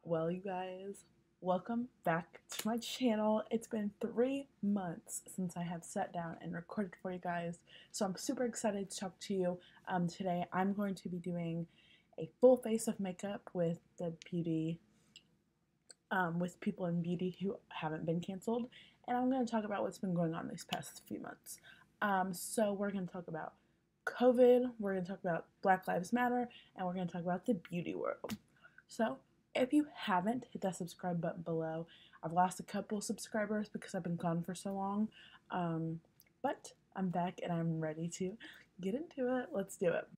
Well, you guys, welcome back to my channel. It's been 3 months since I have sat down and recorded for you guys, so I'm super excited to talk to you. Today I'm going to be doing a full face of makeup with with people in beauty who haven't been canceled, and I'm going to talk about what's been going on these past few months. So we're going to talk about COVID, we're going to talk about Black Lives Matter, and we're going to talk about the beauty world. So if you haven't, hit that subscribe button below. I've lost a couple subscribers because I've been gone for so long, but I'm back and I'm ready to get into it. Let's do it.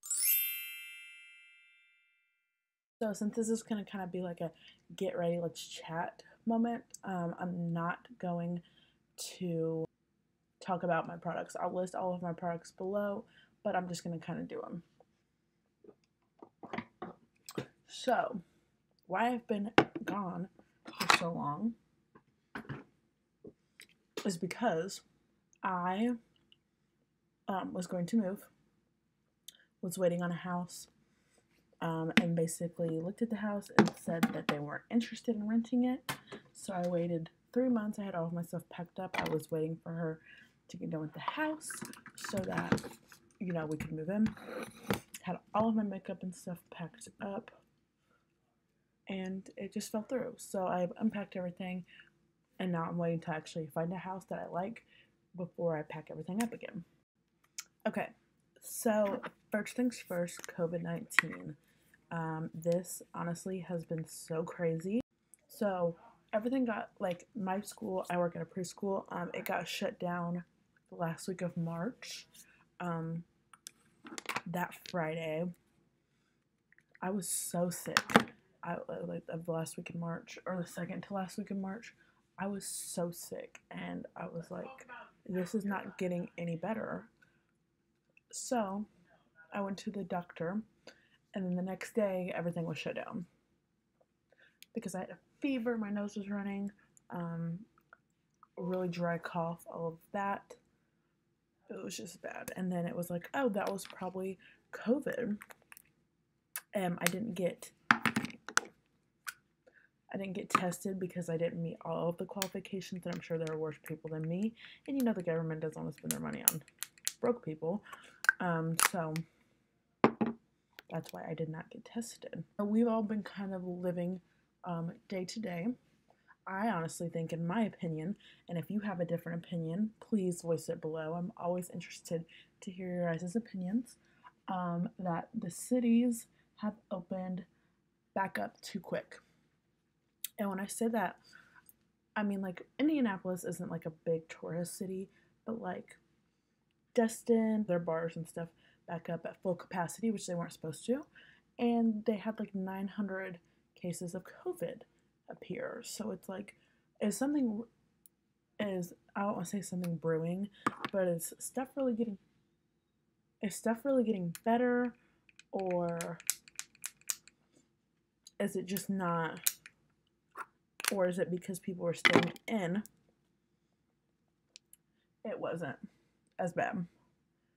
So since this is going to kind of be like a get ready, let's chat moment, I'm not going to talk about my products. I'll list all of my products below, but I'm just going to kind of do them. So why I've been gone for so long is because I was going to move, was waiting on a house, and basically looked at the house and said that they weren't interested in renting it. So I waited 3 months. I had all of my stuff packed up. I was waiting for her to get done with the house so that, we could move in. Had all of my makeup and stuff packed up, and it just fell through. So I've unpacked everything, and now I'm waiting to actually find a house that I like before I pack everything up again. Okay, so first things first, COVID-19. This honestly has been so crazy. So everything got, like, my school, I work at a preschool, it got shut down the last week of March. That Friday, I was so sick. Of the last week in March, or the second to last week in March, I was so sick, and I was like, this is not getting any better. So I went to the doctor, and then the next day everything was shut down because I had a fever, my nose was running, really dry cough, all of that. It was just bad. And then it was like, oh, that was probably COVID. I didn't get tested because I didn't meet all of the qualifications, and I'm sure there are worse people than me. And the government doesn't want to spend their money on broke people. So that's why I did not get tested. We've all been kind of living day to day. I honestly think, in my opinion, and if you have a different opinion, please voice it below. I'm always interested to hear your guys' opinions, that the cities have opened back up too quick. And when I say that, I mean, like, Indianapolis isn't like a big tourist city, but like Destin, their bars and stuff back up at full capacity, which they weren't supposed to, and they had like 900 cases of COVID appear. So it's like, I don't want to say something brewing, but is stuff really getting better, or is it just not, or is it because people were staying in, it wasn't as bad?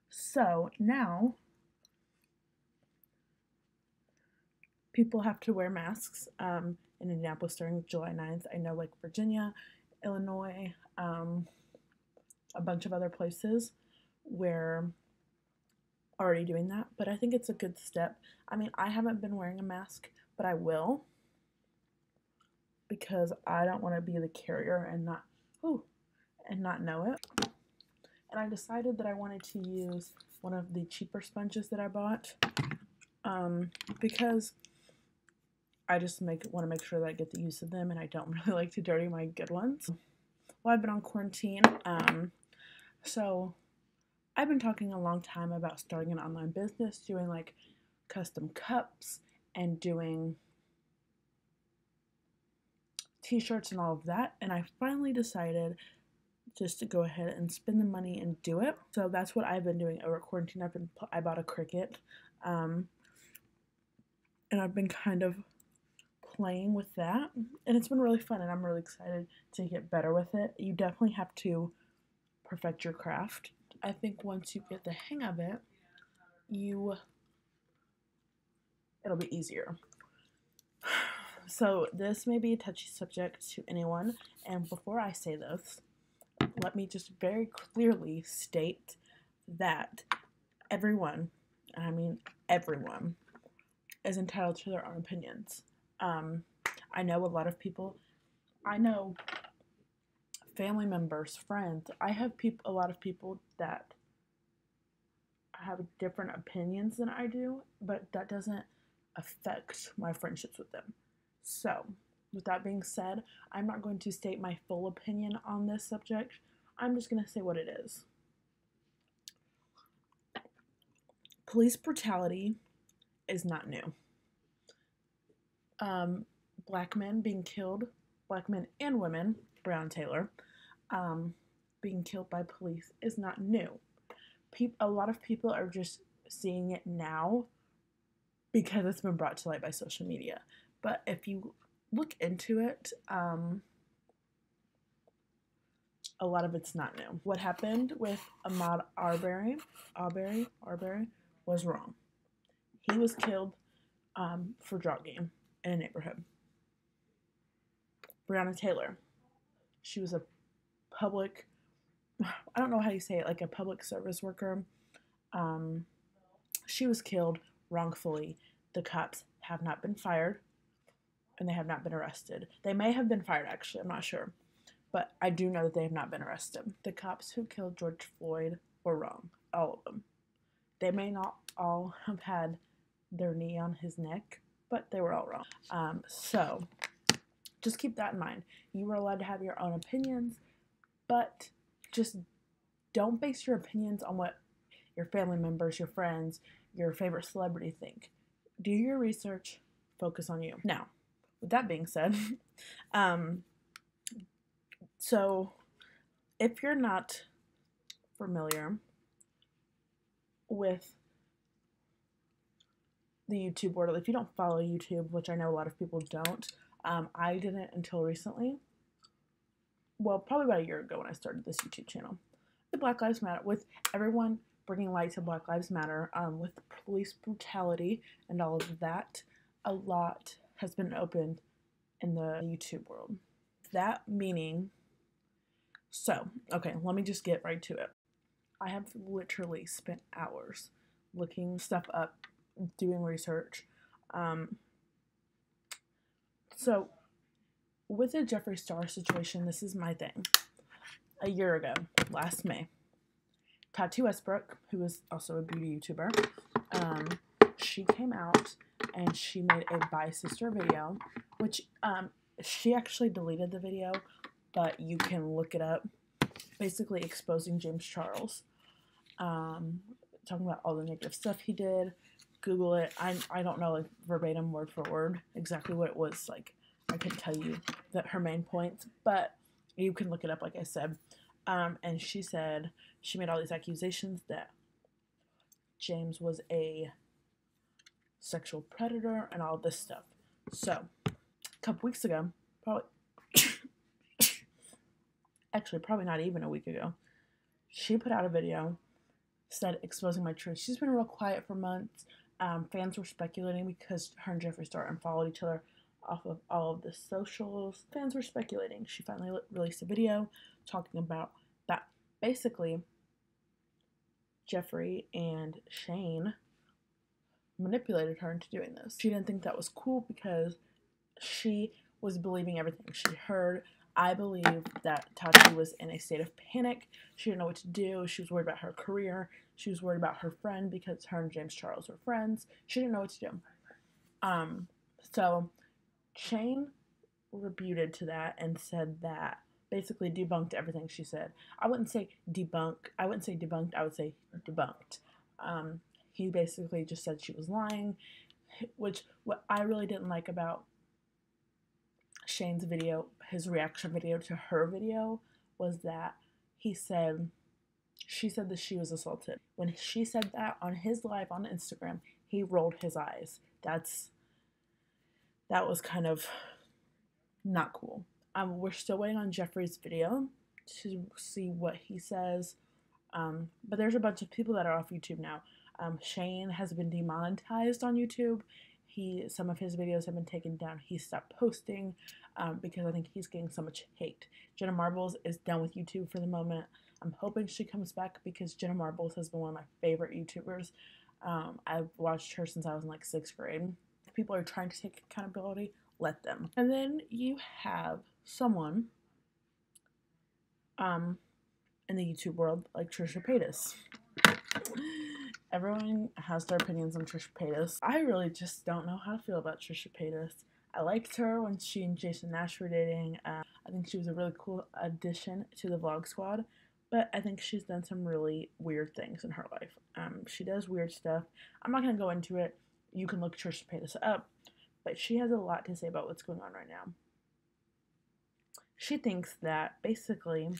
So now people have to wear masks in Indianapolis starting July 9th. I know, like, Virginia, Illinois, a bunch of other places were already doing that, but I think it's a good step. I mean, I haven't been wearing a mask, but I will, because I don't want to be the carrier and not know it. And I decided that I wanted to use one of the cheaper sponges that I bought, because I just want to make sure that I get the use of them, and I don't really like to dirty my good ones. Well, I've been on quarantine, so I've been talking a long time about starting an online business, doing like custom cups and doing t-shirts and all of that, and I finally decided just to go ahead and spend the money and do it. So that's what I've been doing over quarantine. I bought a Cricut, and I've been kind of playing with that, and it's been really fun, and I'm really excited to get better with it. You definitely have to perfect your craft. I think once you get the hang of it, it'll be easier. So this may be a touchy subject to anyone, and before I say this, let me just very clearly state that everyone, and I mean everyone, is entitled to their own opinions. I know a lot of people, I know family members, friends, I have a lot of people that have different opinions than I do, but that doesn't affect my friendships with them. So, with that being said, I'm not going to state my full opinion on this subject. I'm just going to say what it is. Police brutality is not new. Black men being killed, black men and women, Breonna Taylor, being killed by police is not new. A lot of people are just seeing it now because it's been brought to light by social media. But if you look into it, a lot of it's not new. What happened with Ahmaud Arbery was wrong. He was killed for jogging in a neighborhood. Breonna Taylor, she was a public, I don't know how you say it, like a public service worker. She was killed wrongfully. The cops have not been fired, and they have not been arrested. They may have been fired, actually, I'm not sure. But I do know that they have not been arrested. The cops who killed George Floyd were wrong. All of them. They may not all have had their knee on his neck, but they were all wrong. So, just keep that in mind. You are allowed to have your own opinions, but just don't base your opinions on what your family members, your friends, your favorite celebrity think. Do your research. Focus on you. Now, with that being said, so if you're not familiar with the YouTube world, if you don't follow YouTube, which I know a lot of people don't, I didn't until recently. Well, probably about a year ago when I started this YouTube channel. The Black Lives Matter, with everyone bringing light to Black Lives Matter, with police brutality and all of that, a lot has been opened in the YouTube world. That meaning, so, okay, let me just get right to it. I have literally spent hours looking stuff up, doing research. So, with the Jeffree Star situation, this is my thing. A year ago, last May, Tarte Westbrook, who is also a beauty YouTuber, she came out and she made a Bye Sister video, which she actually deleted the video, but you can look it up. Basically exposing James Charles, talking about all the negative stuff he did. Google it. I don't know like verbatim, word for word, exactly what it was like. I couldn't tell you that her main points, but you can look it up, like I said. And she said she made all these accusations that James was a sexual predator and all this stuff. So, a couple weeks ago, probably not even a week ago, she put out a video, said exposing my truth. She's been real quiet for months. Fans were speculating because her and Jeffree Star unfollowed each other off of all of the socials. Fans were speculating. She finally released a video talking about that. Basically, Jeffree and Shane manipulated her into doing this. She didn't think that was cool because she was believing everything she heard. I believe that Tati was in a state of panic. She didn't know what to do. She was worried about her career. She was worried about her friend because her and James Charles were friends. She didn't know what to do. So Shane rebuted to that and said that, basically debunked everything she said. I wouldn't say debunked. I would say debunked. He basically just said she was lying, which what I really didn't like about Shane's video, his reaction video to her video, was that she said that she was assaulted. When she said that on his live on Instagram, he rolled his eyes. That was kind of not cool. We're still waiting on Jeffree's video to see what he says. But there's a bunch of people that are off YouTube now. Shane has been demonetized on YouTube. some of his videos have been taken down. He stopped posting because I think he's getting so much hate. Jenna Marbles is done with YouTube for the moment. I'm hoping she comes back because Jenna Marbles has been one of my favorite YouTubers. I've watched her since I was in like 6th grade. If people are trying to take accountability, let them. And then you have someone in the YouTube world like Trisha Paytas. Everyone has their opinions on Trisha Paytas. I really just don't know how to feel about Trisha Paytas. I liked her when she and Jason Nash were dating. I think she was a really cool addition to the Vlog Squad, but I think she's done some really weird things in her life. She does weird stuff. I'm not going to go into it. You can look Trisha Paytas up, but she has a lot to say about what's going on right now. She thinks that basically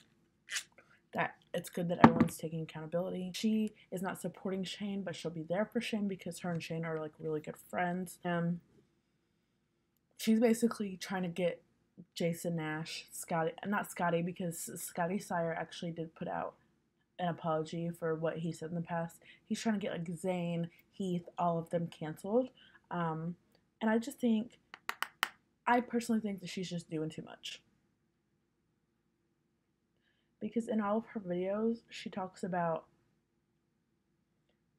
that it's good that everyone's taking accountability. She is not supporting Shane, but she'll be there for Shane because her and Shane are like really good friends. She's basically trying to get Jason Nash, not Scotty, because Scotty Sire actually did put out an apology for what he said in the past. He's trying to get like Zayn, Heath, all of them canceled. And I personally think that she's just doing too much. Because in all of her videos, she talks about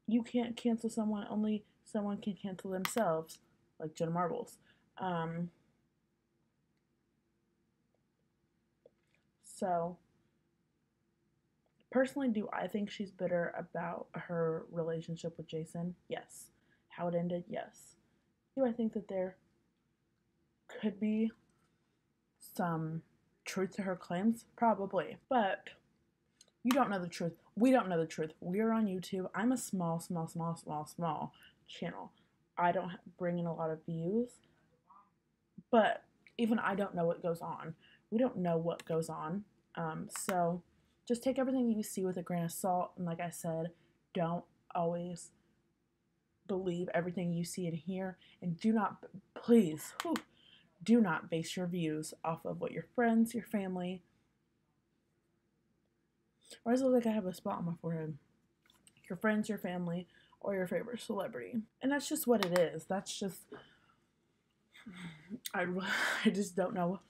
you can't cancel someone, only someone can cancel themselves, like Jenna Marbles. So, personally, do I think she's bitter about her relationship with Jason? Yes. How it ended? Yes. Do I think that there could be some truth to her claims? Probably. But you don't know the truth. We don't know the truth. We're on YouTube. I'm a small channel. I don't bring in a lot of views. But even I don't know what goes on. We don't know what goes on. So just take everything you see with a grain of salt. And like I said, don't always believe everything you see and hear. And do not, please, do not base your views off of what your friends, your family, or does it look like I have a spot on my forehead? Your friends, your family, or your favorite celebrity. And that's just what it is. That's just, I just don't know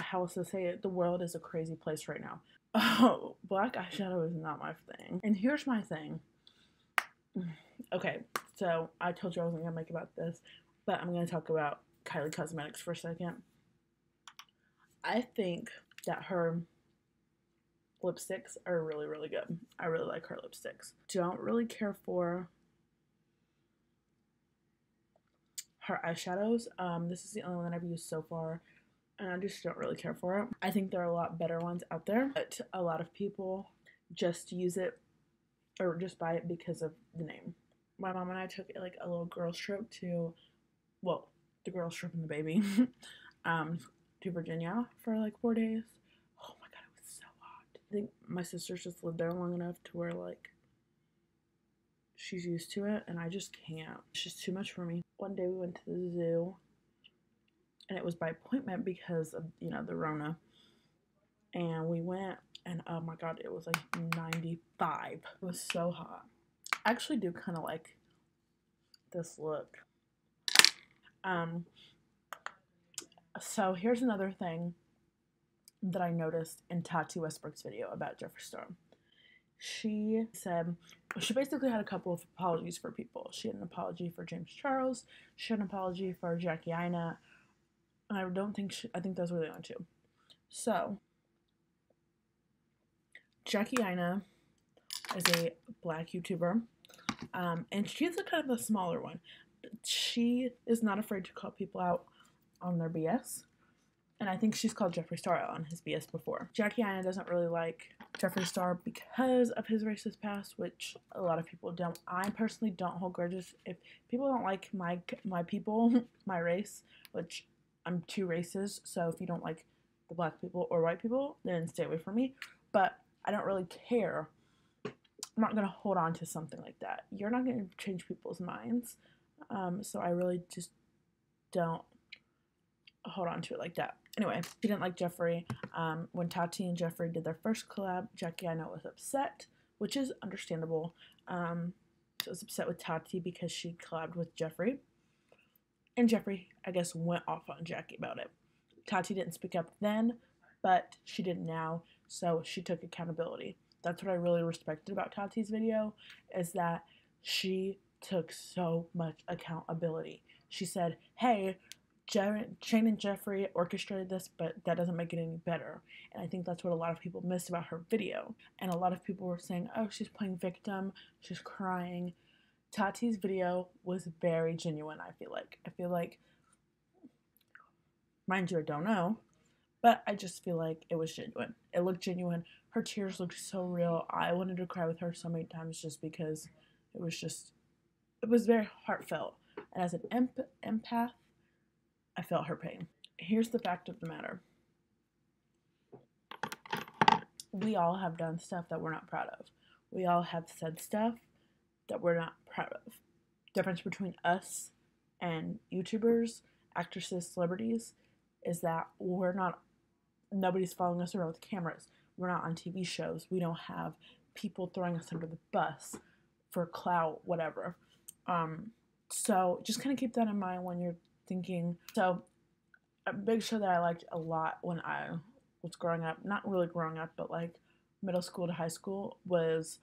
how else to say it. The world is a crazy place right now. Oh, black eyeshadow is not my thing. And here's my thing. Okay, so I told you I wasn't going to make about this, but I'm going to talk about Kylie Cosmetics for a second. I think that her lipsticks are really, really good. I really like her lipsticks. Don't really care for her eyeshadows. This is the only one that I've used so far, and I just don't really care for it. I think there are a lot better ones out there, but a lot of people just use it or just buy it because of the name. My mom and I took like a little girls trip to, well, the girls trip and the baby, to Virginia for like 4 days. Oh my god, it was so hot. I think my sister's just lived there long enough to where like she's used to it, and I just can't. It's just too much for me. One day we went to the zoo, and it was by appointment because of, you know, the Rona. And we went, and oh my god, it was like 95. It was so hot. I actually do kind of like this look. So here's another thing that I noticed in Tati Westbrook's video about Jeffree Star. She said, she basically had a couple of apologies for people. She had an apology for James Charles. She had an apology for Jackie Aina. And I think those were the only two. So, Jackie Aina is a black YouTuber. And she's a kind of a smaller one. She is not afraid to call people out on their BS. And I think she's called Jeffree Star out on his BS before. Jackie Aina doesn't really like Jeffree Star because of his racist past, which a lot of people don't. I personally don't hold grudges. If people don't like my people, my race, which I'm 2 races, so if you don't like the black people or white people, then stay away from me. But I don't really care. I'm not going to hold on to something like that. You're not going to change people's minds. So I really just don't hold on to it like that. Anyway, she didn't like Jeffree. When Tati and Jeffree did their first collab, Jackie Aina was upset, which is understandable. She was upset with Tati because she collabed with Jeffree. And Jeffree, I guess, went off on Jackie about it. Tati didn't speak up then, but she did now, so she took accountability. That's what I really respected about Tati's video, is that she took so much accountability. She said, hey, Shane and Jeffree orchestrated this, but that doesn't make it any better. And I think that's what a lot of people missed about her video. And a lot of people were saying, oh, she's playing victim, she's crying. Tati's video was very genuine, I feel like. Mind you, I don't know, but I just feel like it was genuine. It looked genuine. Her tears looked so real. I wanted to cry with her so many times just because it was very heartfelt. And as an empath, I felt her pain. Here's the fact of the matter. We all have done stuff that we're not proud of. We all have said stuff that we're not proud of. Difference between us and YouTubers, actresses, celebrities is that nobody's following us around with cameras. We're not on TV shows. We don't have people throwing us under the bus for clout, whatever. So just kind of keep that in mind when you're thinking. So a big show that I liked a lot when I was growing up, not really growing up, but like middle school to high school, was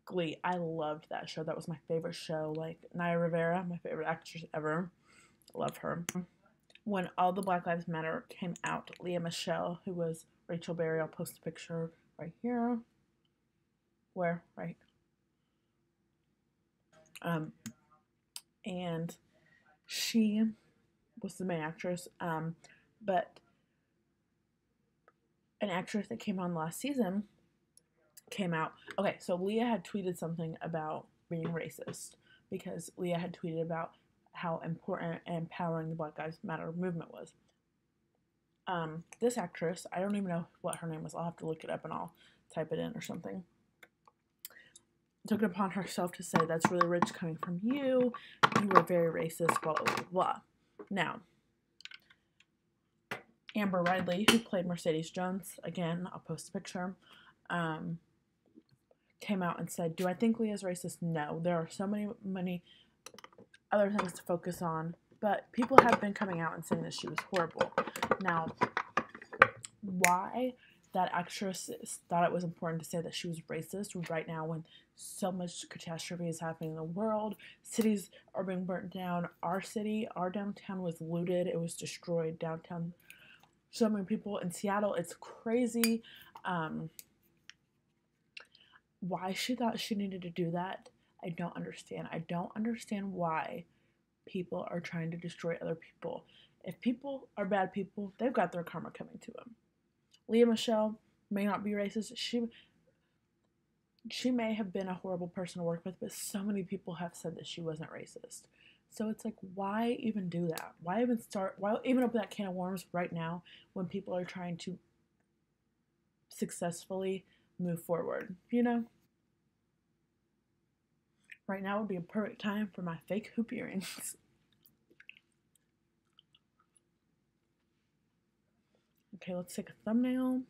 Glee. I loved that show. That was my favorite show. Like Naya Rivera, my favorite actress ever. Love her. When all the Black Lives Matter came out, Lea Michele, who was Rachel Berry, I'll post a picture right here. Where? Right. And she was the main actress, but an actress that came on last season came out. Okay, so Lea had tweeted something about being racist, because Lea had tweeted about how important and empowering the Black Lives Matter movement was. This actress, I don't even know what her name was. I'll have to look it up and I'll type it in or something. Took it upon herself to say, that's really rich coming from you. You were very racist, blah, blah, blah. Now, Amber Riley, who played Mercedes Jones, again, I'll post a picture, came out and said, do I think Leah's racist? No. There are so many other things to focus on, but people have been coming out and saying that she was horrible. Now, why that actress thought it was important to say that she was racist right now when so much catastrophe is happening in the world, cities are being burnt down. Our city, our downtown was looted, it was destroyed, downtown, so many people in Seattle, it's crazy. Why she thought she needed to do that, I don't understand. I don't understand why people are trying to destroy other people. If people are bad people, they've got their karma coming to them. Lea Michele may not be racist. She may have been a horrible person to work with, but so many people have said that she wasn't racist. So it's like, why even do that? Why even open that can of worms right now when people are trying to successfully move forward, you know? Right now would be a perfect time for my fake hoop earrings. Okay, let's take a thumbnail.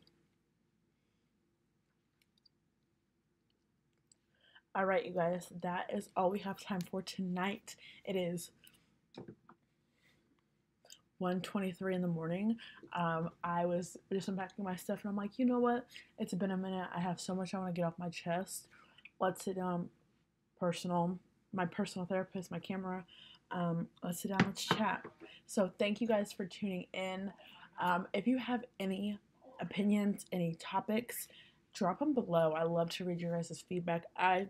Alright, you guys, that is all we have time for tonight. It is 1:23 in the morning. I was just unpacking my stuff and I'm like, you know what? It's been a minute. I have so much I want to get off my chest. Let's sit down. My personal therapist, my camera. Let's sit down, let's chat. So thank you guys for tuning in. If you have any opinions, any topics, drop them below. I love to read your guys' feedback. I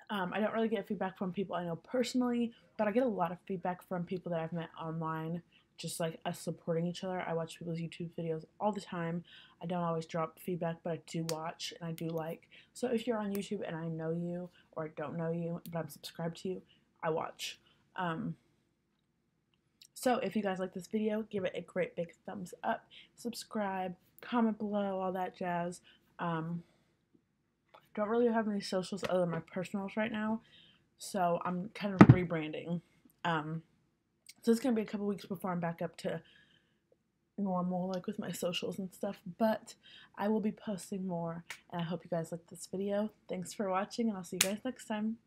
don't really get feedback from people I know personally, but I get a lot of feedback from people that I've met online, just like us supporting each other. I watch people's YouTube videos all the time. I don't always drop feedback, but I do watch and I do like. So if you're on YouTube and I know you, or I don't know you, but I'm subscribed to you, I watch. So if you guys like this video, give it a great big thumbs up, subscribe, comment below, all that jazz. Don't really have any socials other than my personals right now, so I'm kind of rebranding. So it's gonna be a couple weeks before I'm back up to normal, like with my socials and stuff, but I will be posting more, and I hope you guys like this video. Thanks for watching, and I'll see you guys next time.